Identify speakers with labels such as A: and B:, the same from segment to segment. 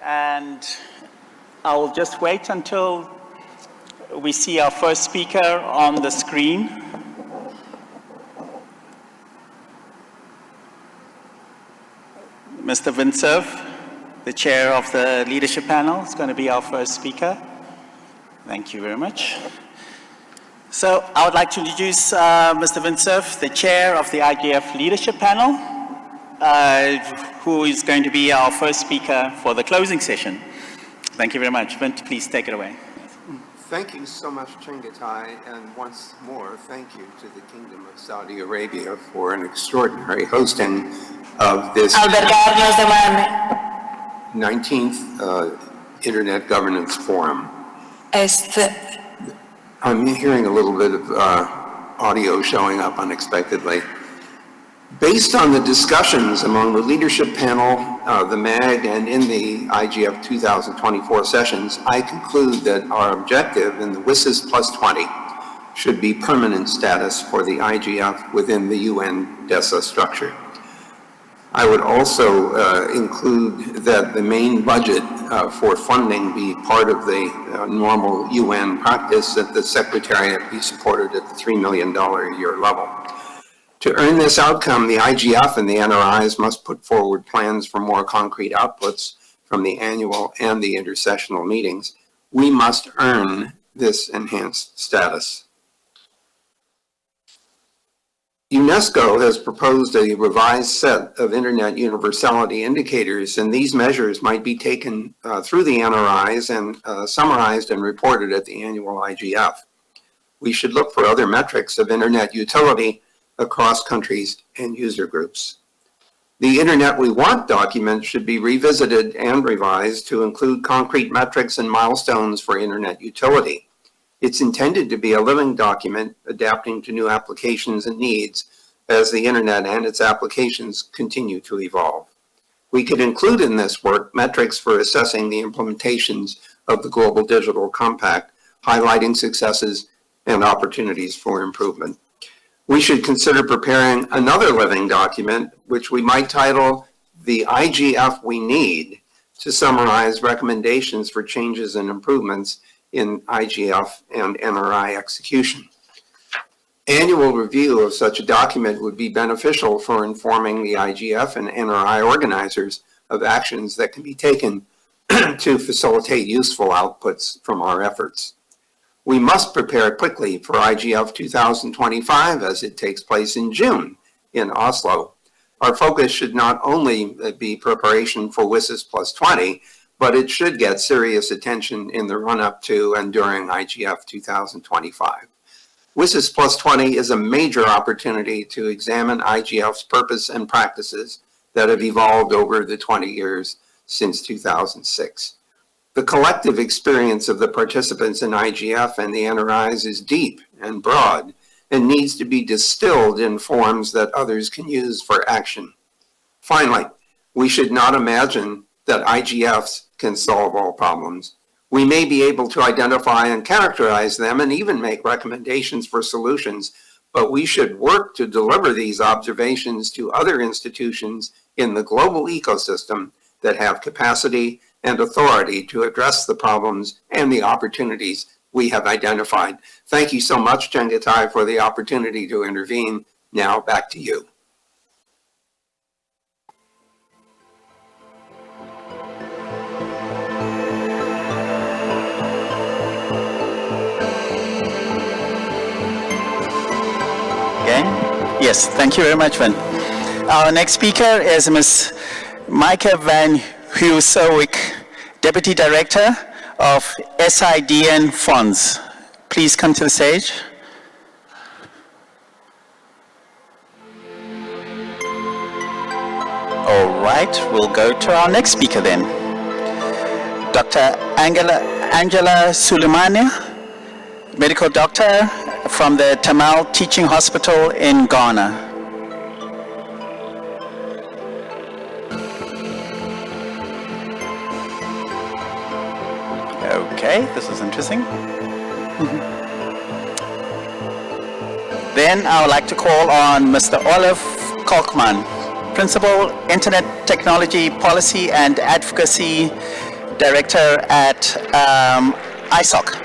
A: and I will just wait until we see our first speaker on the screen. Mr. Vincerf, the chair of the leadership panel, is going to be our first speaker. Thank you very much. So I would like to introduce Mr. Vincerf, the chair of the IGF leadership panel, who is going to be our first speaker for the closing session. Thank you very much. Vint, please take it away.
B: Thank you so much, Chengetai, and once more, thank you to the Kingdom of Saudi Arabia for an extraordinary hosting of this 19th Internet Governance Forum. I'm hearing a little bit of audio showing up unexpectedly. Based on the discussions among the leadership panel, the MAG, and in the IGF 2024 sessions, I conclude that our objective in the WSIS plus 20 should be permanent status for the IGF within the UN DESA structure. I would also include that the main budget for funding be part of the normal UN practice, that the Secretariat be supported at the $3 million a year level. To earn this outcome, the IGF and the NRIs must put forward plans for more concrete outputs from the annual and the intersessional meetings. We must earn this enhanced status. UNESCO has proposed a revised set of Internet universality indicators, and these measures might be taken through the NRIs and summarized and reported at the annual IGF. We should look for other metrics of Internet utility across countries and user groups. The Internet We Want document should be revisited and revised to include concrete metrics and milestones for Internet utility. It's intended to be a living document adapting to new applications and needs as the Internet and its applications continue to evolve. We could include in this work metrics for assessing the implementations of the Global Digital Compact, highlighting successes and opportunities for improvement. We should consider preparing another living document, which we might title the IGF We Need, to summarize recommendations for changes and improvements in IGF and NRI execution. Annual review of such a document would be beneficial for informing the IGF and NRI organizers of actions that can be taken to facilitate useful outputs from our efforts. We must prepare quickly for IGF 2025 as it takes place in June in Oslo. Our focus should not only be preparation for WSIS plus 20, but it should get serious attention in the run-up to and during IGF 2025. WSIS plus 20 is a major opportunity to examine IGF's purpose and practices that have evolved over the 20 years since 2006. The collective experience of the participants in IGF and the NRIs is deep and broad and needs to be distilled in forms that others can use for action. Finally, we should not imagine that IGFs can solve all problems. We may be able to identify and characterize them and even make recommendations for solutions, but we should work to deliver these observations to other institutions in the global ecosystem that have capacity and authority to address the problems and the opportunities we have identified. Thank you so much, Chengetai, for the opportunity to intervene. Now back to you.
A: Yes, thank you very much, Vin. Our next speaker is Ms. Micah Van Heusewick, Deputy Director of SIDN Funds. Please come to the stage. All right, we'll go to our next speaker then. Dr. Angela Suleimania, medical doctor from the Tamal Teaching Hospital in Ghana. Okay, this is interesting. Then I would like to call on Mr. Olaf Kalkman, Principal, Internet Technology Policy and Advocacy Director at ISOC.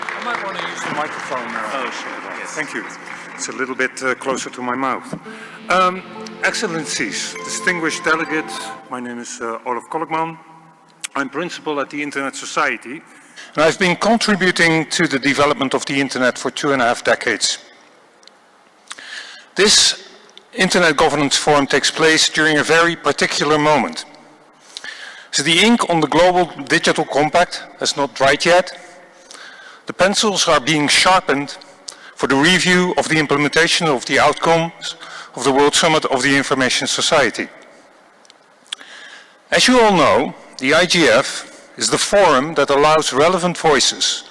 C: I might want to use the microphone. Oh, sure. Yes. Thank you. It's a little bit closer to my mouth. Excellencies, distinguished delegates, my name is Olaf Kolkman. I'm principal at the Internet Society, and I've been contributing to the development of the Internet for 2.5 decades. This Internet Governance Forum takes place during a very particular moment. So the ink on the Global Digital Compact has not dried yet. The pencils are being sharpened for the review of the implementation of the outcomes of the World Summit of the Information Society. As you all know, the IGF is the forum that allows relevant voices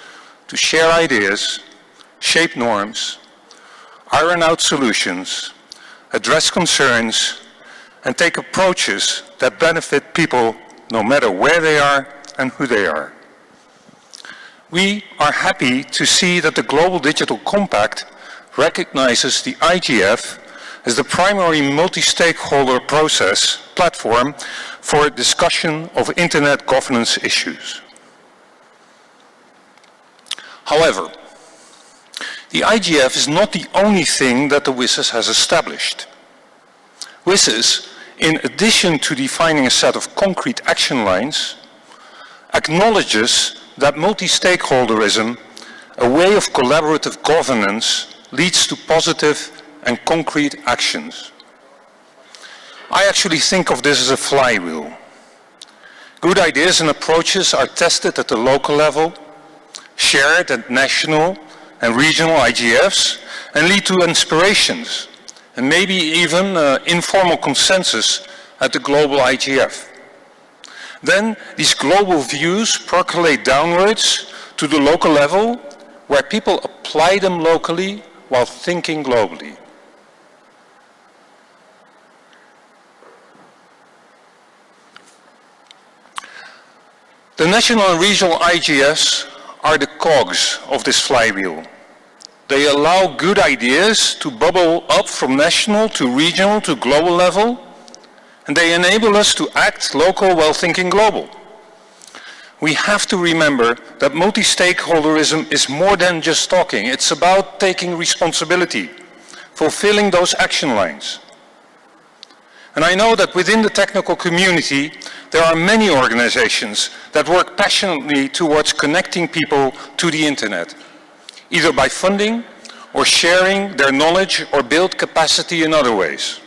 C: to share ideas, shape norms, iron out solutions, address concerns, and take approaches that benefit people no matter where they are and who they are. We are happy to see that the Global Digital Compact recognizes the IGF as the primary multi-stakeholder process platform for discussion of Internet governance issues. However, the IGF is not the only thing that the WSIS has established. WSIS, in addition to defining a set of concrete action lines, acknowledges that multi-stakeholderism, a way of collaborative governance, leads to positive and concrete actions. I actually think of this as a flywheel. Good ideas and approaches are tested at the local level, shared at national and regional IGFs, and lead to inspirations, and maybe even informal consensus at the global IGF. Then these global views percolate downwards to the local level, where people apply them locally while thinking globally. The national and regional IGFs are the cogs of this flywheel. They allow good ideas to bubble up from national to regional to global level, and they enable us to act local while thinking global. We have to remember that multi-stakeholderism is more than just talking. It's about taking responsibility, fulfilling those action lines. And I know that within the technical community, there are many organizations that work passionately towards connecting people to the Internet, either by funding or sharing their knowledge or build capacity in other ways.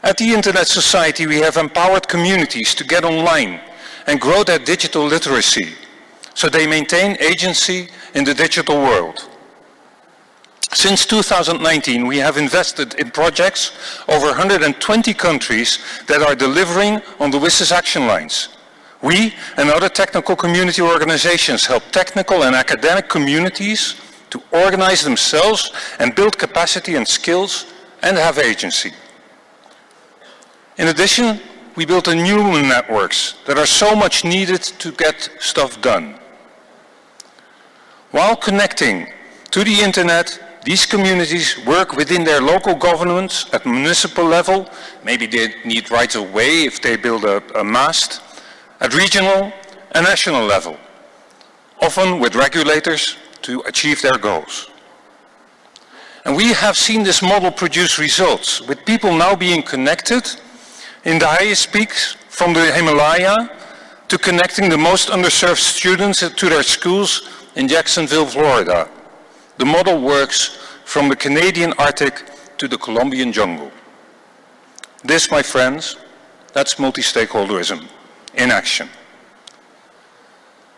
C: At the Internet Society, we have empowered communities to get online and grow their digital literacy, so they maintain agency in the digital world. Since 2019, we have invested in projects over 120 countries that are delivering on the WSIS action lines. We and other technical community organizations help technical and academic communities to organize themselves and build capacity and skills and have agency. In addition, we built human networks that are so much needed to get stuff done. While connecting to the Internet, these communities work within their local governments at municipal level. Maybe they need rights of way if they build a mast. At regional and national level, often with regulators to achieve their goals. And we have seen this model produce results, with people now being connected in the highest peaks from the Himalaya to connecting the most underserved students to their schools in Jacksonville, Florida. The model works from the Canadian Arctic to the Colombian jungle. This, my friends, that's multi-stakeholderism in action.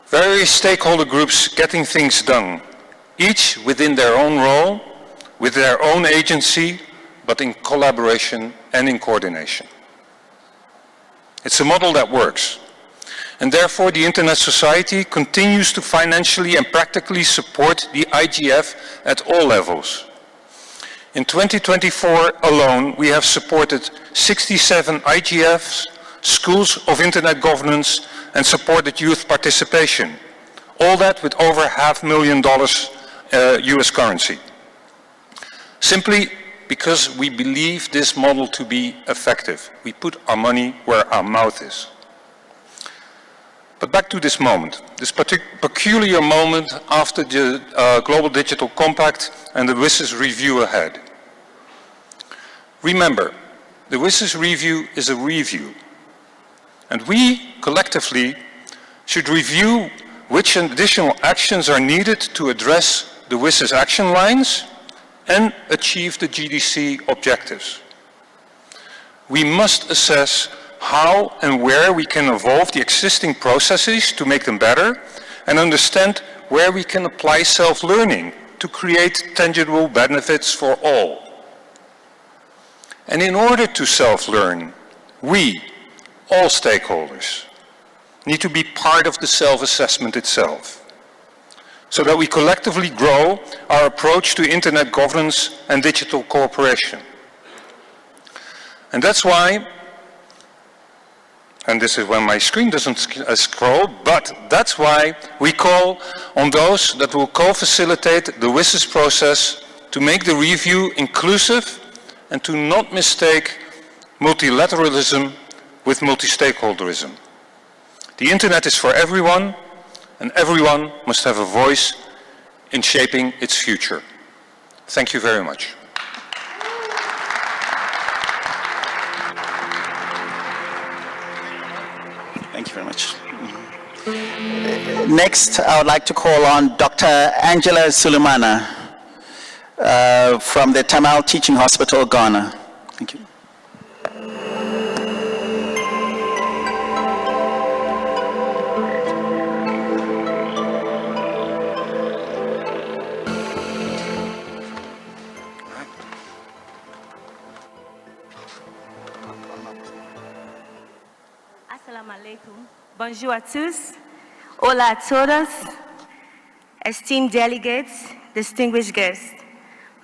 C: Various stakeholder groups getting things done, each within their own role, with their own agency, but in collaboration and in coordination. It's a model that works. And therefore, the Internet Society continues to financially and practically support the IGF at all levels. In 2024 alone, we have supported 67 IGFs, schools of Internet governance, and supported youth participation. All that with over $500,000 US currency. Simply because we believe this model to be effective. We put our money where our mouth is. But back to this moment, this peculiar moment after the Global Digital Compact and the WSIS review ahead. Remember, the WSIS review is a review. And we, collectively, should review which additional actions are needed to address the WSIS action lines and achieve the GDC objectives. We must assess how and where we can evolve the existing processes to make them better and understand where we can apply self-learning to create tangible benefits for all. And in order to self-learn, we, all stakeholders, need to be part of the self-assessment itself, so that we collectively grow our approach to internet governance and digital cooperation. And that's why, and this is when my screen doesn't scroll, but that's why we call on those that will co-facilitate the WSIS process to make the review inclusive and to not mistake multilateralism with multi-stakeholderism. The internet is for everyone, and everyone must have a voice in shaping its future. Thank you very much.
A: Thank you very much. Next, I would like to call on Dr. Angela Sulemana from the Tamil Teaching Hospital, Ghana. Thank you.
D: Assalamu alaikum. Bonjour à tous. Hola a todos. Esteemed delegates, distinguished guests.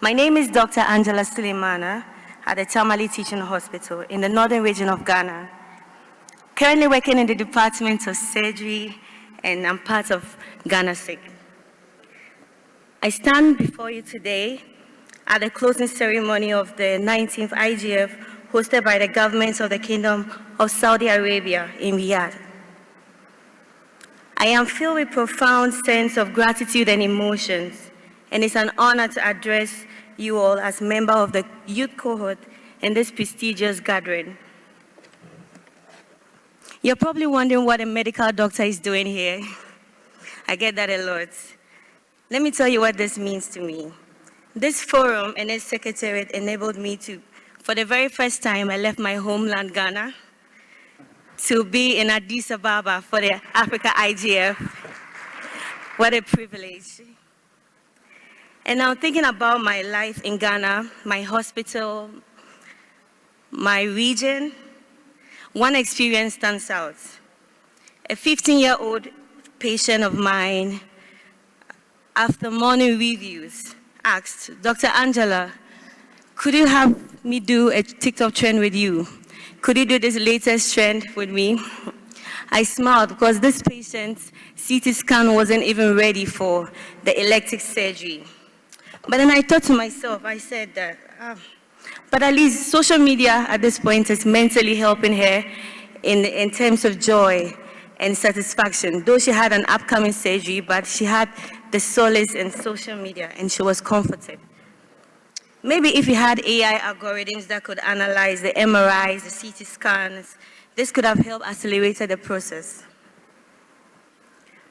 D: My name is Dr. Angela Sulemana at the Tamale Teaching Hospital in the northern region of Ghana. Currently working in the Department of Surgery, and I'm part of Ghana Sick. I stand before you today at the closing ceremony of the 19th IGF hosted by the governments of the Kingdom of Saudi Arabia in Riyadh. I am filled with profound sense of gratitude and emotions, and it's an honor to address you all as member of the youth cohort in this prestigious gathering. You're probably wondering what a medical doctor is doing here. I get that a lot. Let me tell you what this means to me. This forum and its secretariat enabled me to, for the very first time, I left my homeland, Ghana, to be in Addis Ababa for the Africa IGF. What a privilege. And now thinking about my life in Ghana, my hospital, my region, one experience stands out. A 15-year-old patient of mine, after morning reviews, asked, Dr. Angela, could you have me do a TikTok trend with you? Could you do this latest trend with me? I smiled because this patient's CT scan wasn't even ready for the elective surgery. But then I thought to myself, I said that, but at least social media at this point is mentally helping her in terms of joy and satisfaction. Though she had an upcoming surgery, but she had the solace in social media and she was comforted. Maybe if we had AI algorithms that could analyze the MRIs, the CT scans, this could have helped accelerate the process.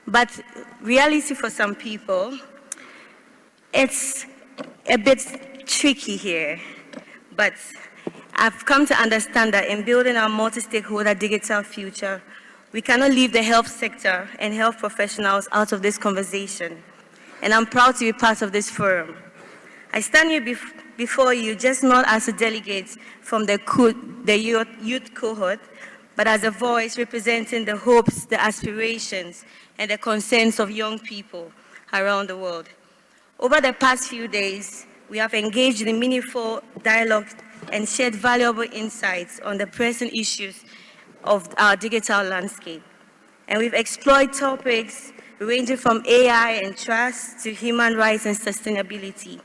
D: But reality for some people, it's a bit tricky here. But I've come to understand that in building our multi-stakeholder digital future, we cannot leave the health sector and health professionals out of this conversation. And I'm proud to be part of this forum. I stand here before you just not as a delegate from the youth cohort, but as a voice representing the hopes, the aspirations, and the concerns of young people around the world. Over the past few days, we have engaged in meaningful dialogue and shared valuable insights on the pressing issues of our digital landscape. And we've explored topics ranging from AI and trust to human rights and sustainability.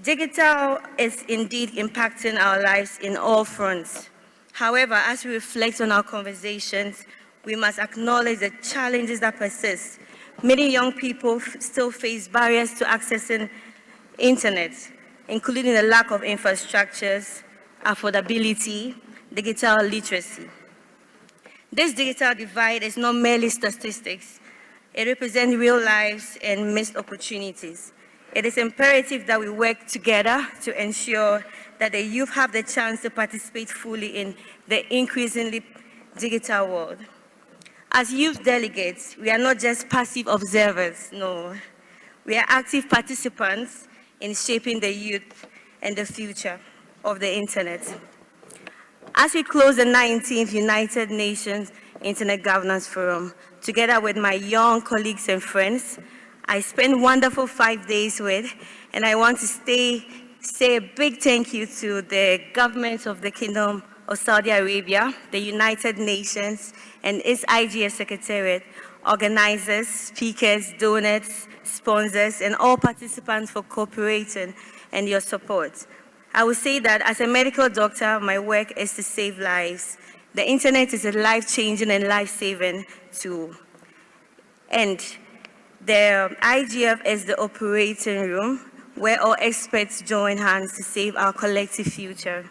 D: Digital is indeed impacting our lives in all fronts. However, as we reflect on our conversations, we must acknowledge the challenges that persist. Many young people still face barriers to accessing internet, including the lack of infrastructures, affordability, digital literacy. This digital divide is not merely statistics. It represents real lives and missed opportunities. It is imperative that we work together to ensure that the youth have the chance to participate fully in the increasingly digital world. As youth delegates, we are not just passive observers, no. We are active participants in shaping the youth and the future of the internet. As we close the 19th United Nations Internet Governance Forum, together with my young colleagues and friends, I spent wonderful 5 days with, and I want to say a big thank you to the government of the Kingdom of Saudi Arabia, the United Nations, and its IGF Secretariat, organizers, speakers, donors, sponsors, and all participants for cooperating and your support. I would say that as a medical doctor, my work is to save lives. The internet is a life-changing and life-saving tool. And the IGF is the operating room where all experts join hands to save our collective future.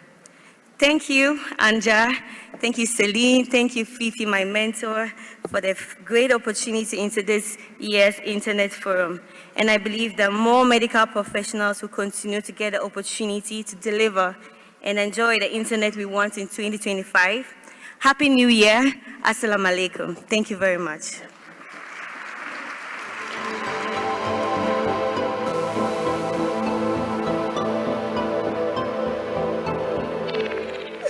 D: Thank you, Anja. Thank you, Celine. Thank you, Fifi, my mentor, for the great opportunity into this year's Internet Forum. And I believe that more medical professionals will continue to get the opportunity to deliver and enjoy the internet we want in 2025. Happy New Year. Assalamu alaikum. Thank you very much.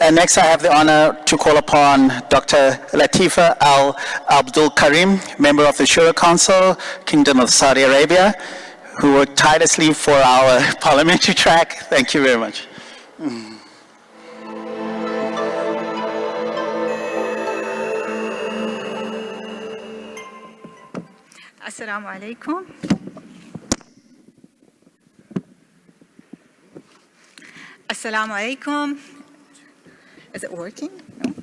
A: And next, I have the honor to call upon Dr. Latifa Al Abdul Karim, member of the Shura Council, Kingdom of Saudi Arabia, who worked tirelessly for our parliamentary track. Thank you very much.
E: Assalamu alaikum. Assalamu alaikum. Is it working? No?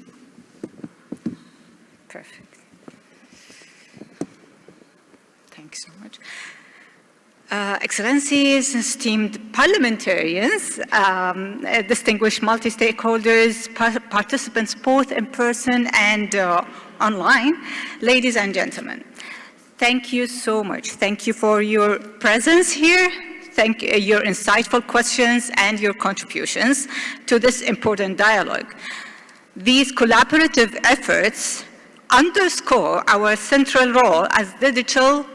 E: Perfect. Thanks so much. Excellencies, esteemed parliamentarians, distinguished multi-stakeholders, participants both in person and online, ladies and gentlemen, thank you so much. Thank you for your presence here. Thank you, your insightful questions and your contributions to this important dialogue. These collaborative efforts underscore our central role as digital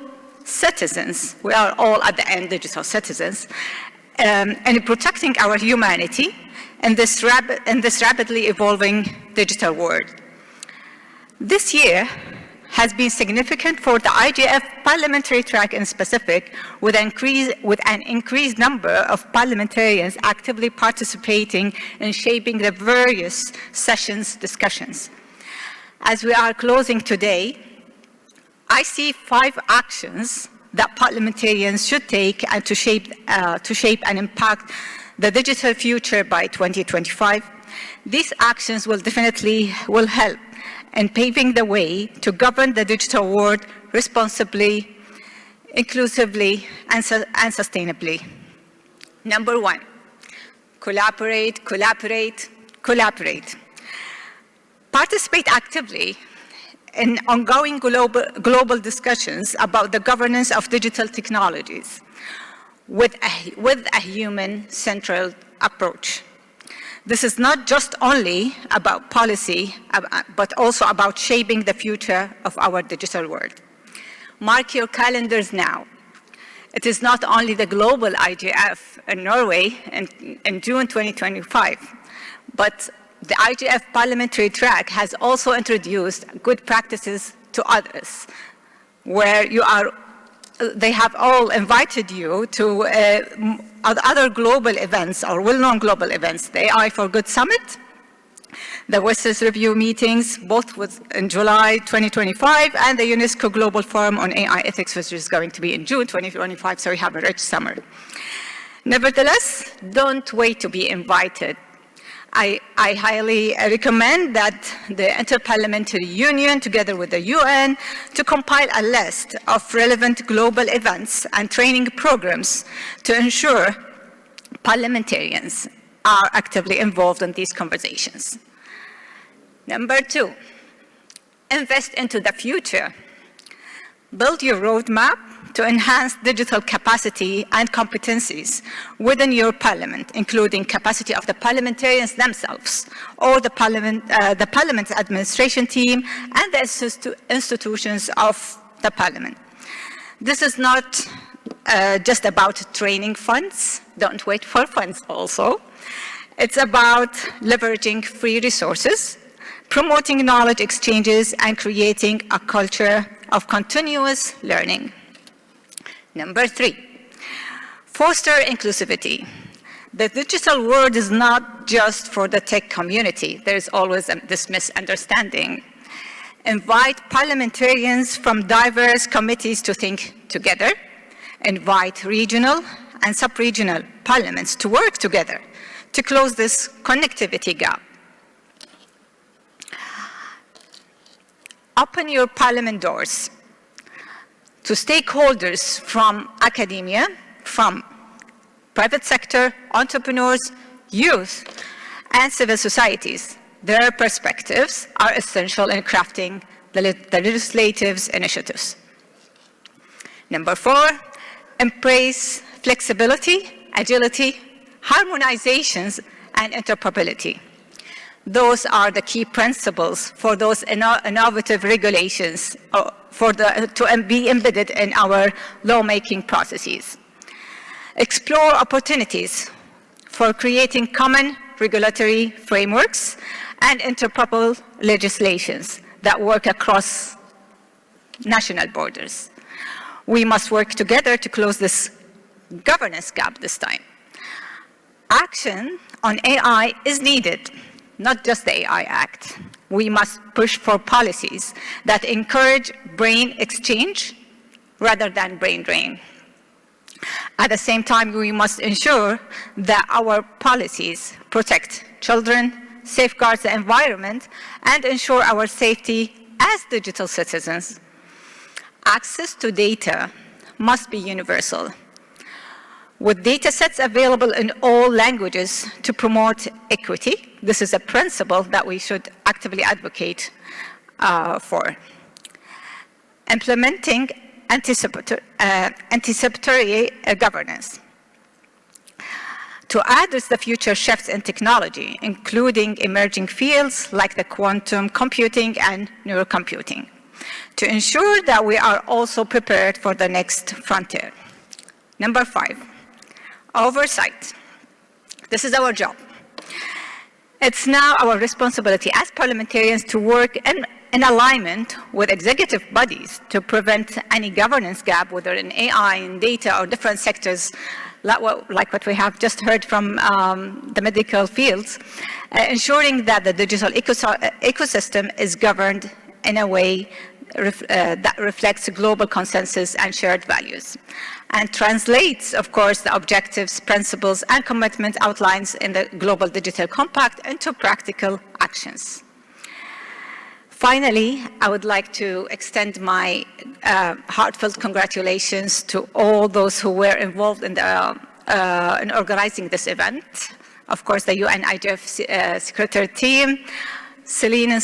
E: citizens. We are all at the end digital citizens, and protecting our humanity in this rapidly evolving digital world. This year has been significant for the IGF parliamentary track in specific, with an increased number of parliamentarians actively participating in shaping the various sessions discussions. As we are closing today, I see 5 actions that parliamentarians should take and to shape and impact the digital future by 2025. These actions will definitely help in paving the way to govern the digital world responsibly, inclusively, and sustainably. Number 1, collaborate, collaborate, collaborate. Participate actively in ongoing global discussions about the governance of digital technologies with a human-centered approach. This is not just only about policy, but also about shaping the future of our digital world. Mark your calendars now. It is not only the global IGF in Norway in June 2025, but the IGF parliamentary track has also introduced good practices to others, where they have all invited you to other global events or well-known global events, the AI for Good Summit, the WSIS review meetings, both in July 2025, and the UNESCO Global Forum on AI Ethics, which is going to be in June 2025, so we have a rich summer. Nevertheless, don't wait to be invited. I highly recommend that the Interparliamentary Union, together with the UN, to compile a list of relevant global events and training programs to ensure parliamentarians are actively involved in these conversations. Number 2, invest into the future. Build your roadmap to enhance digital capacity and competencies within your parliament, including capacity of the parliamentarians themselves, or the parliament's administration team, and the institutions of the parliament. This is not just about training funds. Don't wait for funds also. It's about leveraging free resources, promoting knowledge exchanges, and creating a culture of continuous learning. Number 3, foster inclusivity. The digital world is not just for the tech community. There's always this misunderstanding. Invite parliamentarians from diverse committees to think together. Invite regional and sub-regional parliaments to work together to close this connectivity gap. Open your parliament doors to stakeholders from academia, from private sector, entrepreneurs, youth, and civil societies. Their perspectives are essential in crafting the legislative initiatives. Number 4, embrace flexibility, agility, harmonizations, and interoperability. Those are the key principles for those innovative regulations to be embedded in our lawmaking processes. Explore opportunities for creating common regulatory frameworks and interoperable legislations that work across national borders. We must work together to close this governance gap this time. Action on AI is needed. Not just the AI Act. We must push for policies that encourage brain exchange rather than brain drain. At the same time, we must ensure that our policies protect children, safeguard the environment, and ensure our safety as digital citizens. Access to data must be universal, with data sets available in all languages to promote equity. This is a principle that we should actively advocate for. Implementing anticipatory governance to address the future shifts in technology, including emerging fields like the quantum computing and neurocomputing, to ensure that we are also prepared for the next frontier. Number 5, oversight. This is our job. It's now our responsibility as parliamentarians to work in alignment with executive bodies to prevent any governance gap, whether in AI, in data, or different sectors, like what we have just heard from the medical fields, ensuring that the digital ecosystem is governed in a way that reflects global consensus and shared values, and translates, of course, the objectives, principles, and commitment outlines in the Global Digital Compact into practical actions. Finally, I would like to extend my heartfelt congratulations to all those who were involved in organizing this event. Of course, the UN IGF Secretary team, Celine,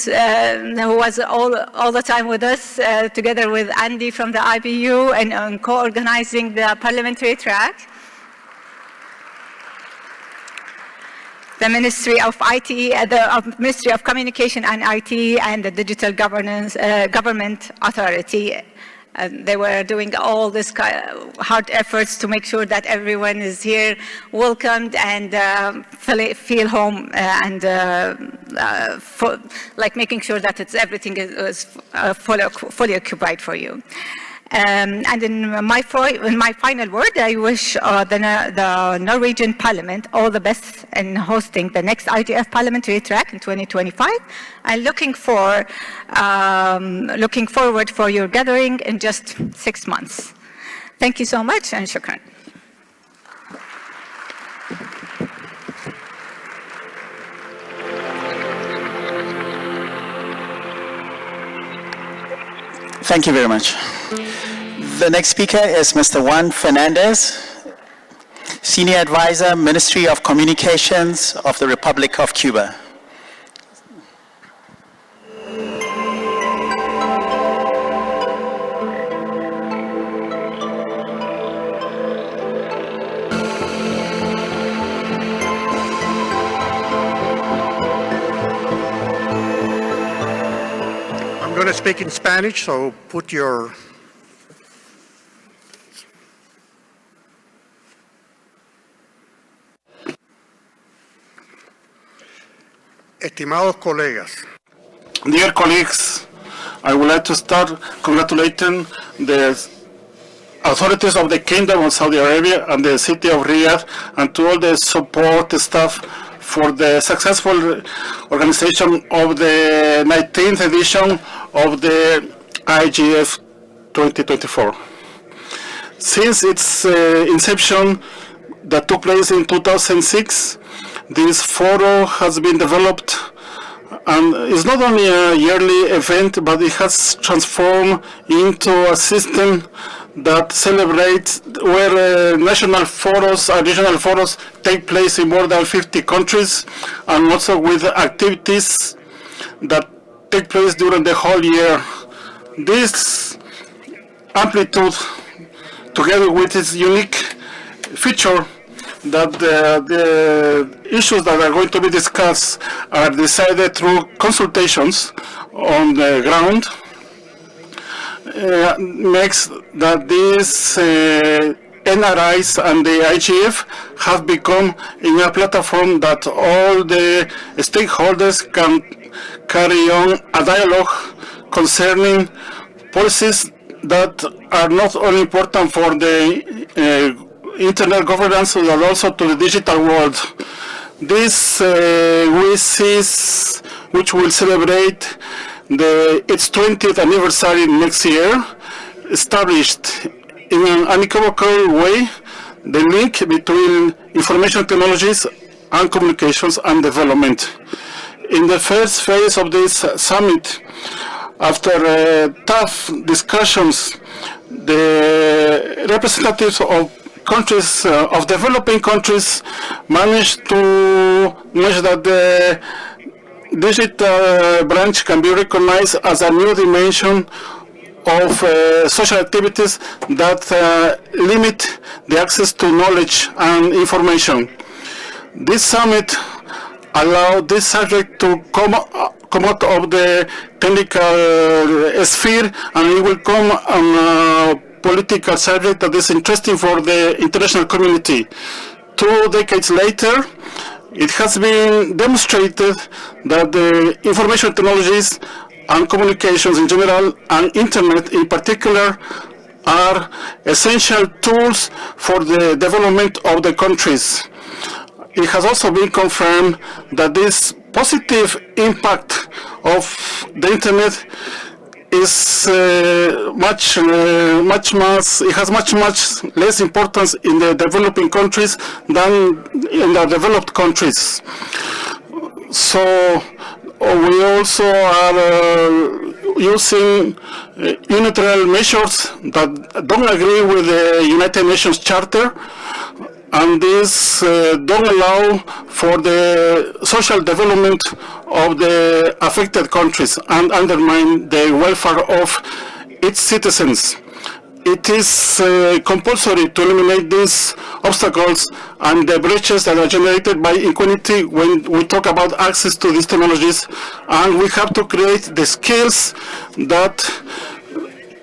E: who was all the time with us, together with Andy from the IBU, and co-organizing the parliamentary track. The Ministry of IT, the Ministry of Communication and IT, and the Digital Government Authority. They were doing all this hard efforts to make sure that everyone is here, welcomed, and feel home, and like making sure that everything is fully occupied for you. And in my final word, I wish the Norwegian Parliament all the best in hosting the next IGF parliamentary track in 2025. And looking forward for your gathering in just 6 months. Thank you so much, and shukran.
A: Thank you very much. The next speaker is Mr. Juan Fernandez, Senior Advisor, Ministry of Communications of the Republic of Cuba.
F: I'm going to speak in Spanish, so put your... Estimados colegas.
G: Dear colleagues, I would like to start congratulating the authorities of the Kingdom of Saudi Arabia and the city of Riyadh and to all the support staff for the successful organization of the 19th edition of the IGF 2024. Since its inception that took place in 2006, this forum has been developed and is not only a yearly event, but it has transformed into a system that celebrates where national forums and regional forums take place in more than 50 countries, and also with activities that take place during the whole year. This amplitude, together with its unique feature, that the issues that are going to be discussed are decided through consultations on the ground, makes that these NRIs and the IGF have become in a platform that all the stakeholders can carry on a dialogue concerning policies that are not only important for the internet governance, but also to the digital world. This which will celebrate its 20th anniversary next year, established in an unequivocal way the link between information technologies and communications and development. In the first phase of this summit, after tough discussions, the representatives of countries, of developing countries, managed to measure that the digital branch can be recognized as a new dimension of social activities that limit the access to knowledge and information. This summit allowed this subject to come out of the technical sphere, and it will come on a political subject that is interesting for the international community. 2 decades later, it has been demonstrated that the information technologies and communications in general, and internet in particular, are essential tools for the development of the countries. It has also been confirmed that this positive impact of the internet is it has much less importance in the developing countries than in the developed countries. So we also are using unilateral measures that don't agree with the United Nations Charter, and this don't allow for the social development of the affected countries and undermine the welfare of its citizens. It is compulsory to eliminate these obstacles and the breaches that are generated by inequality when we talk about access to these technologies, and we have to create the skills that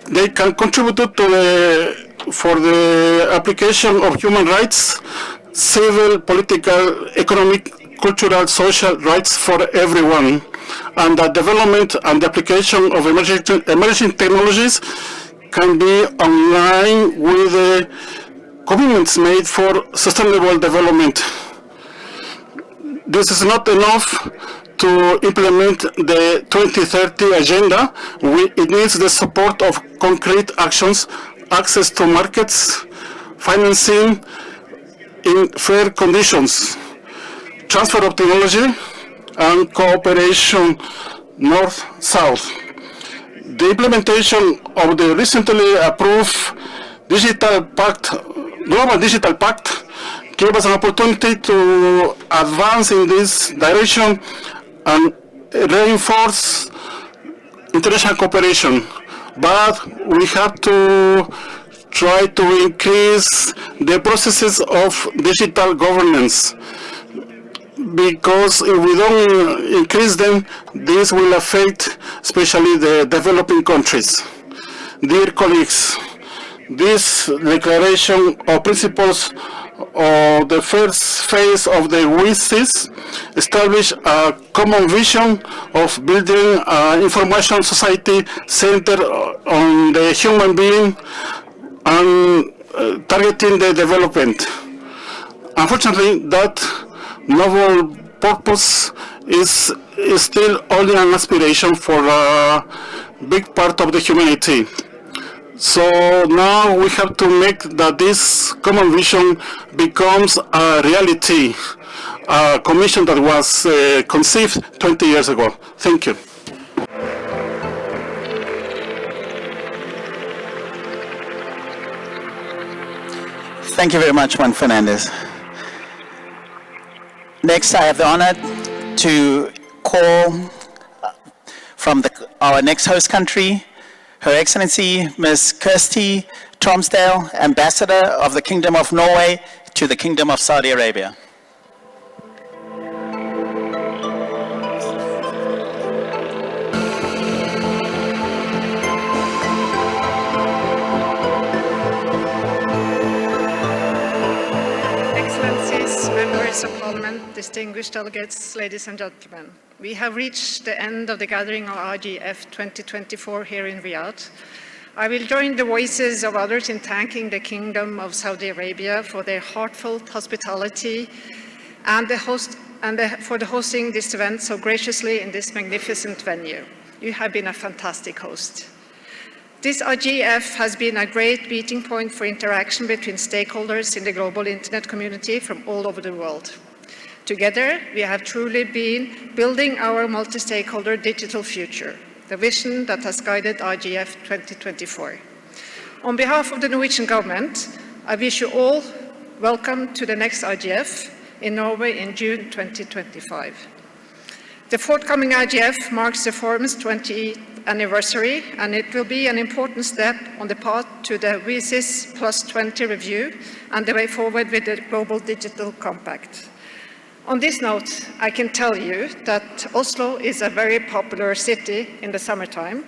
G: they can contribute to for the application of human rights, civil, political, economic, cultural, social rights for everyone, and that development and the application of emerging technologies can be online with the commitments made for sustainable development. This is not enough to implement the 2030 agenda. It needs the support of concrete actions, access to markets, financing in fair conditions, transfer of technology, and cooperation north-south. The implementation of the recently approved Global Digital Pact gave us an opportunity to advance in this direction and reinforce international cooperation. But we have to try to increase the processes of digital governance, because if we don't increase them, this will affect especially the developing countries. Dear colleagues, this declaration of principles of the first phase of the WISIS establish a common vision of building an information society centered on the human being and targeting the development. Unfortunately, that noble purpose is still only an aspiration for a big part of the humanity. So now we have to make that this common vision becomes a reality, a commission that was conceived 20 years ago. Thank you.
A: Thank you very much, Juan Fernandez. Next, I have the honor to call from our next host country, Her Excellency Ms. Kirsty Tromsdale, Ambassador of the Kingdom of Norway to the Kingdom of Saudi Arabia.
H: Members of Parliament, distinguished delegates, ladies and gentlemen, we have reached the end of the gathering of IGF 2024 here in Riyadh. I will join the voices of others in thanking the Kingdom of Saudi Arabia for their heartfelt hospitality and for hosting this event so graciously in this magnificent venue. You have been a fantastic host. This IGF has been a great meeting point for interaction between stakeholders in the global internet community from all over the world. Together, we have truly been building our multi-stakeholder digital future, the vision that has guided IGF 2024. On behalf of the Norwegian government, I wish you all welcome to the next IGF in Norway in June 2025. The forthcoming IGF marks the forum's 20th anniversary, and it will be an important step on the path to the WISIS Plus 20 review and the way forward with the Global Digital Compact. On this note, I can tell you that Oslo is a very popular city in the summertime,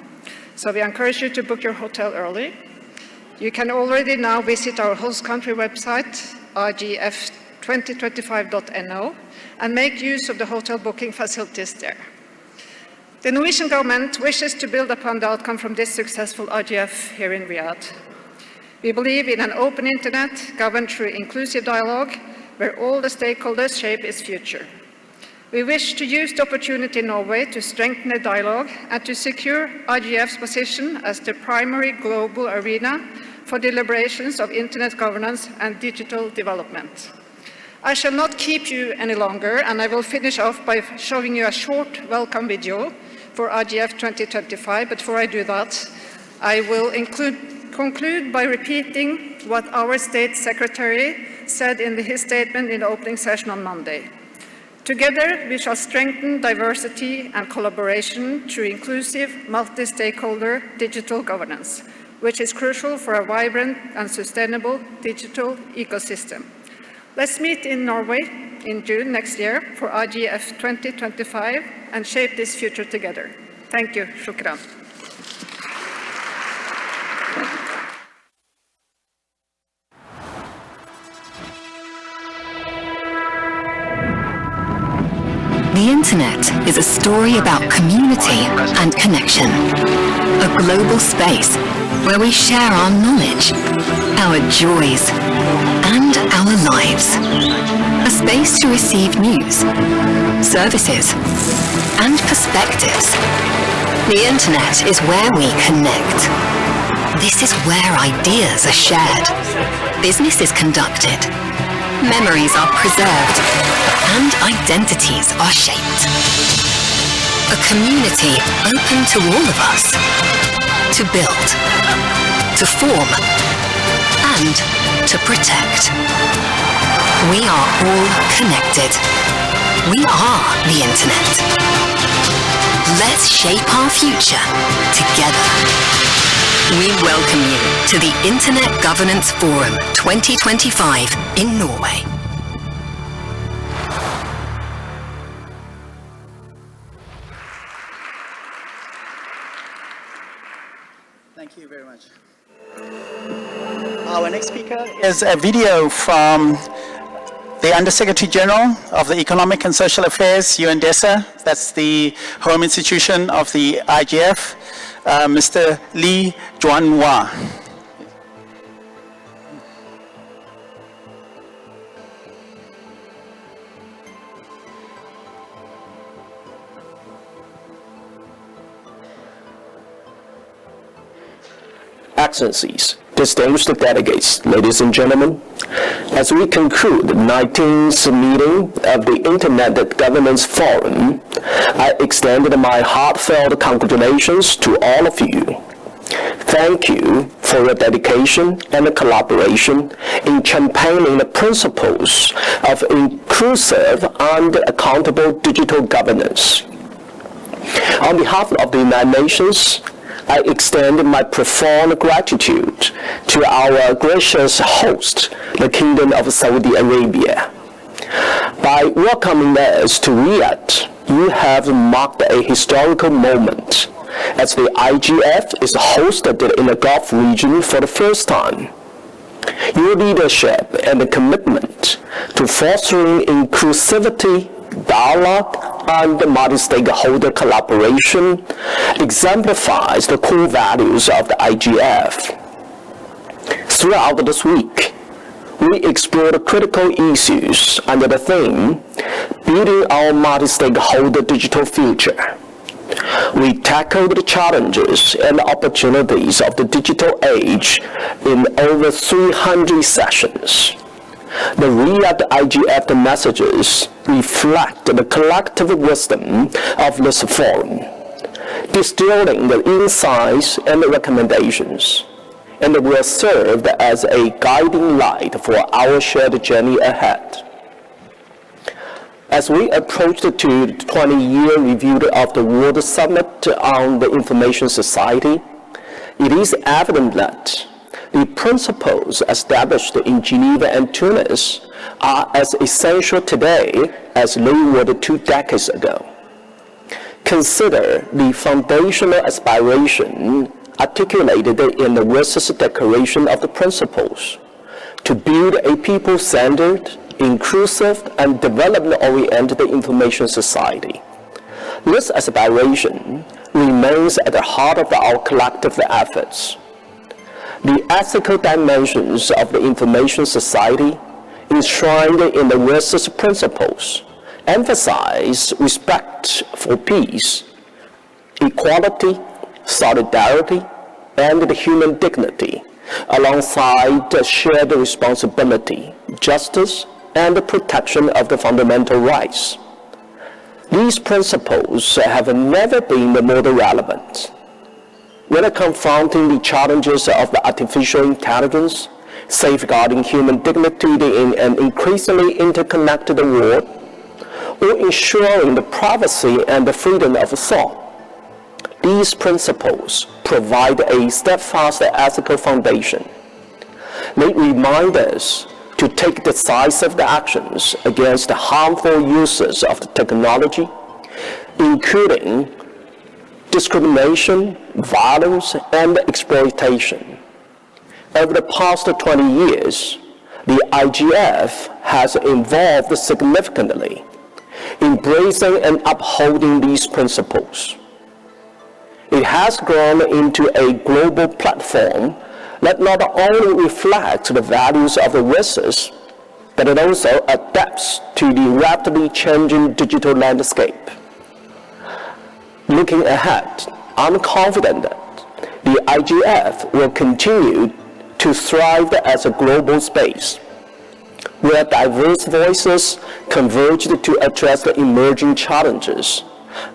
H: so we encourage you to book your hotel early. You can already now visit our host country website, igf2025.no, and make use of the hotel booking facilities there. The Norwegian government wishes to build upon the outcome from this successful IGF here in Riyadh. We believe in an open internet governed through inclusive dialogue where all the stakeholders shape its future. We wish to use the opportunity in Norway to strengthen the dialogue and to secure IGF's position as the primary global arena for deliberations of internet governance and digital development. I shall not keep you any longer, and I will finish off by showing you a short welcome video for IGF 2025. But before I do that, I will conclude by repeating what our State Secretary said in his statement in the opening session on Monday. Together, we shall strengthen diversity and collaboration through inclusive, multi-stakeholder digital governance, which is crucial for a vibrant and sustainable digital ecosystem. Let's meet in Norway in June next year for IGF 2025 and shape this future together. Thank you. Shukran.
I: The internet is a story about community and connection. A global space where we share our knowledge, our joys, and our lives. A space to receive news, services, and perspectives. The internet is where we connect. This is where ideas are shared, business is conducted, memories are preserved, and identities are shaped. A community open to all of us. to build, to form, and to protect. We are all connected. We are the Internet. Let's shape our future together. We welcome you to the Internet Governance Forum 2025 in Norway.
A: Thank you very much. Our next speaker is a video from the Undersecretary General of the Economic and Social Affairs, UNDESA, that's the home institution of the IGF, Mr. Lee Juan-Hua.
J: Excellencies, distinguished delegates, ladies and gentlemen, as we conclude the 19th meeting of the Internet Governance Forum, I extend my heartfelt congratulations to all of you. Thank you for your dedication and collaboration in championing the principles of inclusive and accountable digital governance. On behalf of the United Nations, I extend my profound gratitude to our gracious host, the Kingdom of Saudi Arabia. By welcoming us to Riyadh, you have marked a historical moment, as the IGF is hosted in the Gulf region for the first time. Your leadership and commitment to fostering inclusivity, dialogue, and multi-stakeholder collaboration exemplifies the core values of the IGF. Throughout this week, we explored critical issues under the theme, Building Our Multi-Stakeholder Digital Future. We tackled the challenges and opportunities of the digital age in over 300 sessions. The Riyadh IGF messages reflect the collective wisdom of this forum, distilling the insights and recommendations, and will serve as a guiding light for our shared journey ahead. As we approach the 20-year review of the World Summit on the Information Society, it is evident that the principles established in Geneva and Tunis are as essential today as they were 2 decades ago. Consider the foundational aspiration articulated in the Versailles Declaration of the Principles to build a people-centered, inclusive, and development-oriented information society. This aspiration remains at the heart of our collective efforts. The ethical dimensions of the information society, enshrined in the Versailles Principles, emphasize respect for peace, equality, solidarity, and the human dignity, alongside shared responsibility, justice, and the protection of the fundamental rights. These principles have never been more relevant. When confronting the challenges of the artificial intelligence, safeguarding human dignity in an increasingly interconnected world, or ensuring the privacy and the freedom of thought, these principles provide a steadfast ethical foundation. They remind us to take decisive actions against the harmful uses of the technology, including discrimination, violence, and exploitation. Over the past 20 years, the IGF has evolved significantly, embracing and upholding these principles. It has grown into a global platform that not only reflects the values of the Versailles, but it also adapts to the rapidly changing digital landscape. Looking ahead, I'm confident that the IGF will continue to thrive as a global space, where diverse voices converge to address the emerging challenges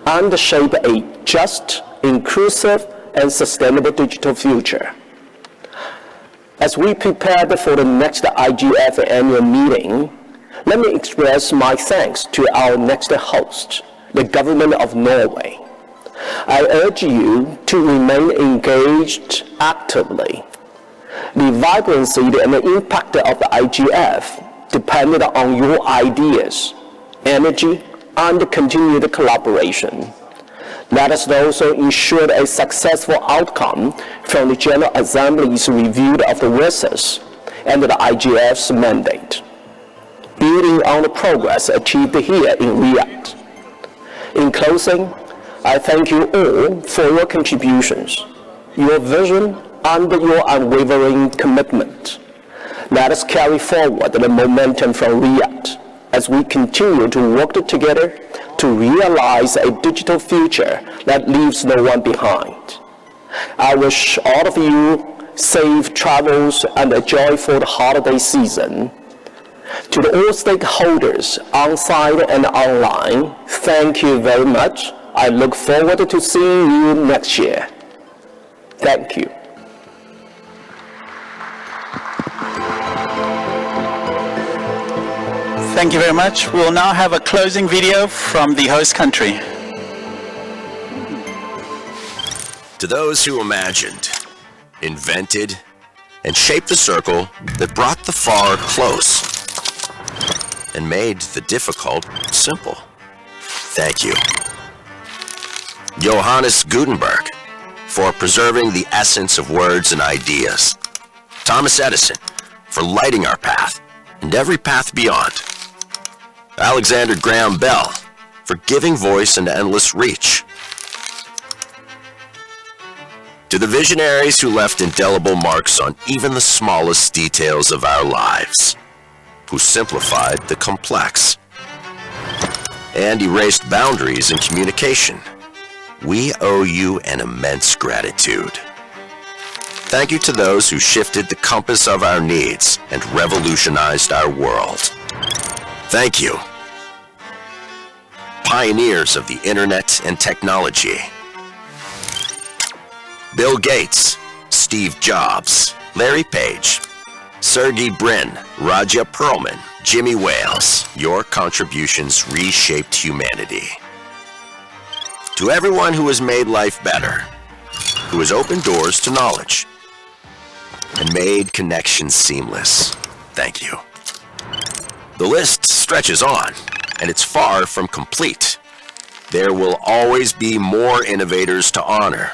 J: and shape a just, inclusive, and sustainable digital future. As we prepare for the next IGF annual meeting, let me express my thanks to our next host, the Government of Norway. I urge you to remain engaged actively. The vibrancy and the impact of the IGF depended on your ideas, energy, and continued collaboration. Let us also ensure a successful outcome from the General Assembly's review of the verses and the IGF's mandate, building on the progress achieved here in Riyadh. In closing, I thank you all for your contributions, your vision, and your unwavering commitment. Let us carry forward the momentum from Riyadh as we continue to work together to realize a digital future that leaves no one behind. I wish all of you safe travels and a joyful holiday season. To all stakeholders on-site and online, thank you very much. I look forward to seeing you next year. Thank you.
A: Thank you very much. We'll now have a closing video from the host country.
K: To those who imagined, invented, and shaped the circle that brought the far close and made the difficult simple, thank you. Johannes Gutenberg for preserving the essence of words and ideas. Thomas Edison for lighting our path and every path beyond. Alexander Graham Bell for giving voice and endless reach. To the visionaries who left indelible marks on even the smallest details of our lives, who simplified the complex and erased boundaries in communication, we owe you an immense gratitude. Thank you to those who shifted the compass of our needs and revolutionized our world. Thank you, pioneers of the internet and technology. Bill Gates, Steve Jobs, Larry Page, Sergey Brin, Raja Perlman, Jimmy Wales, your contributions reshaped humanity. To everyone who has made life better, who has opened doors to knowledge, and made connections seamless, thank you. The list stretches on, and it's far from complete. There will always be more innovators to honor,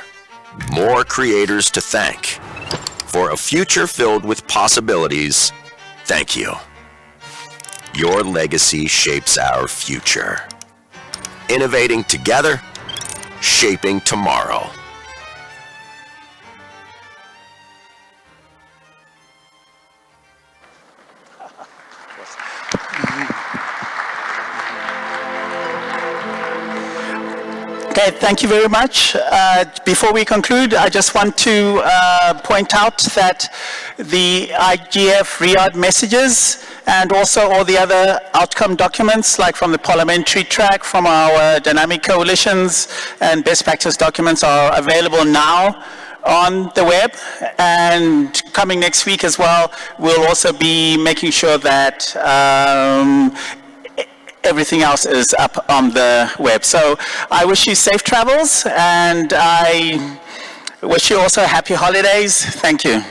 K: more creators to thank. For a future filled with possibilities, thank you. Your legacy shapes our future. Innovating together, shaping tomorrow.
A: Okay, thank you very much. Before we conclude, I just want to point out that the IGF Riyadh messages and also all the other outcome documents, like from the parliamentary track, from our dynamic coalitions and best practice documents, are available now on the web, and coming next week as well, we'll also be making sure that everything else is up on the web. So I wish you safe travels, and I wish you also happy holidays. Thank you.